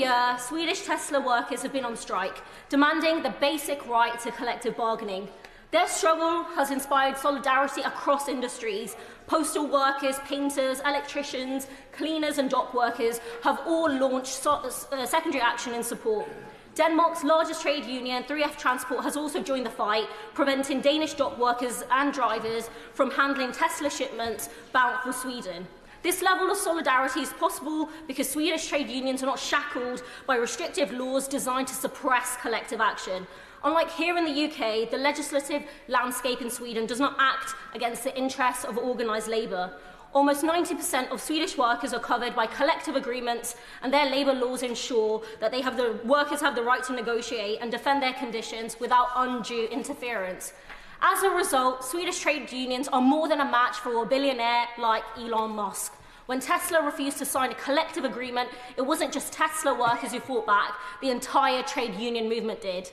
year, Swedish Tesla workers have been on strike, demanding the basic right to collective bargaining. Their struggle has inspired solidarity across industries. Postal workers, painters, electricians, cleaners and dock workers have all launched secondary action in support. Denmark's largest trade union, 3F Transport, has also joined the fight, preventing Danish dock workers and drivers from handling Tesla shipments bound for Sweden. This level of solidarity is possible because Swedish trade unions are not shackled by restrictive laws designed to suppress collective action. Unlike here in the UK, the legislative landscape in Sweden does not act against the interests of organised labour. Almost 90% of Swedish workers are covered by collective agreements, and their labour laws ensure that workers have the right to negotiate and defend their conditions without undue interference. As a result, Swedish trade unions are more than a match for a billionaire like Elon Musk. When Tesla refused to sign a collective agreement, it wasn't just Tesla workers who fought back, the entire trade union movement did.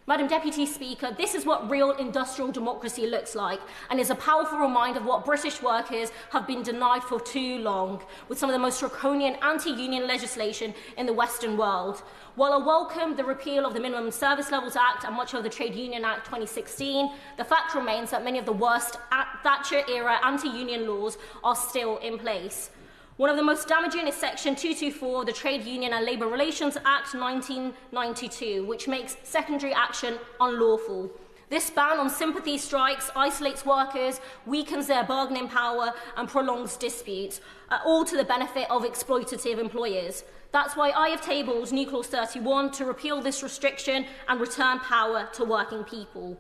Madam Deputy Speaker, this is what real industrial democracy looks like, and is a powerful reminder of what British workers have been denied for too long, with some of the most draconian anti-union legislation in the Western world. While I welcome the repeal of the Minimum Service Levels Act and much of the Trade Union Act 2016, the fact remains that many of the worst Thatcher-era anti-union laws are still in place. One of the most damaging is Section 224 of the Trade Union and Labour Relations Act 1992, which makes secondary action unlawful. This ban on sympathy strikes isolates workers, weakens their bargaining power and prolongs disputes, all to the benefit of exploitative employers. That's why I have tabled New Clause 31 to repeal this restriction and return power to working people.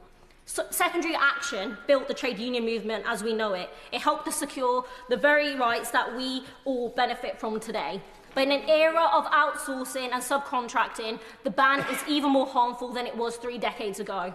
Secondary action built the trade union movement as we know it. It helped to secure the very rights that we all benefit from today. But in an era of outsourcing and subcontracting, the ban is even more harmful than it was 3 decades ago.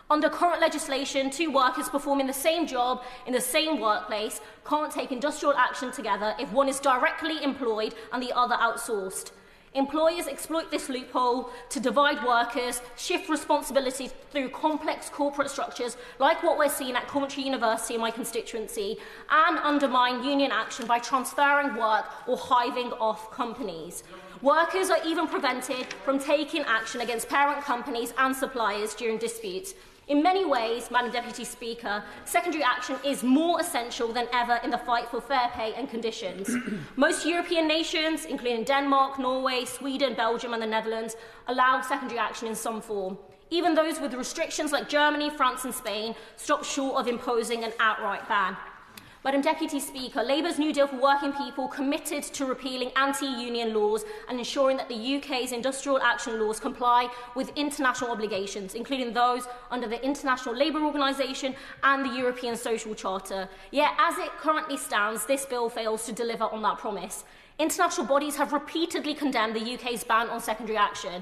Under current legislation, 2 workers performing the same job in the same workplace can't take industrial action together if one is directly employed and the other outsourced. Employers exploit this loophole to divide workers, shift responsibility through complex corporate structures like what we're seeing at Coventry University in my constituency, and undermine union action by transferring work or hiving off companies. Workers are even prevented from taking action against parent companies and suppliers during disputes. In many ways, Madam Deputy Speaker, secondary action is more essential than ever in the fight for fair pay and conditions. Most European nations, including Denmark, Norway, Sweden, Belgium and the Netherlands, allow secondary action in some form. Even those with restrictions like Germany, France and Spain stop short of imposing an outright ban. Madam Deputy Speaker, Labour's New Deal for Working People committed to repealing anti-union laws and ensuring that the UK's industrial action laws comply with international obligations, including those under the International Labour Organisation and the European Social Charter. Yet, as it currently stands, this bill fails to deliver on that promise. International bodies have repeatedly condemned the UK's ban on secondary action.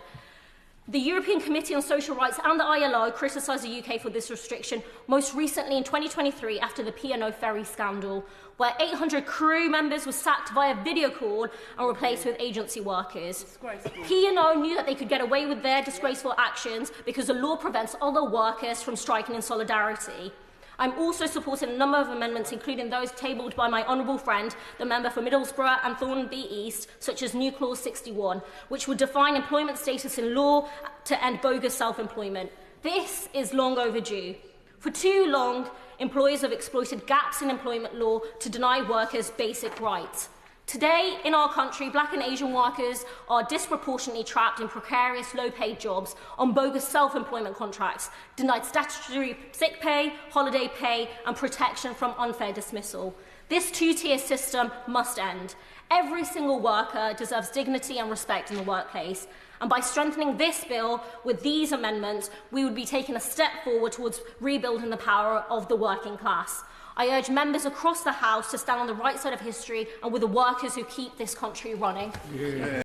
The European Committee on Social Rights and the ILO criticised the UK for this restriction, most recently in 2023 after the P&O ferry scandal, where 800 crew members were sacked via video call and replaced with agency workers. P&O knew that they could get away with their disgraceful actions because the law prevents other workers from striking in solidarity. I'm also supporting a number of amendments, including those tabled by my honourable friend, the member for Middlesbrough and Thornby East, such as New Clause 61, which would define employment status in law to end bogus self-employment. This is long overdue. For too long, employers have exploited gaps in employment law to deny workers basic rights. Today, in our country, Black and Asian workers are disproportionately trapped in precarious, low-paid jobs on bogus self-employment contracts, denied statutory sick pay, holiday pay, and protection from unfair dismissal. This two-tier system must end. Every single worker deserves dignity and respect in the workplace. And by strengthening this bill with these amendments, we would be taking a step forward towards rebuilding the power of the working class. I urge members across the House to stand on the right side of history and with the workers who keep this country running. Yeah.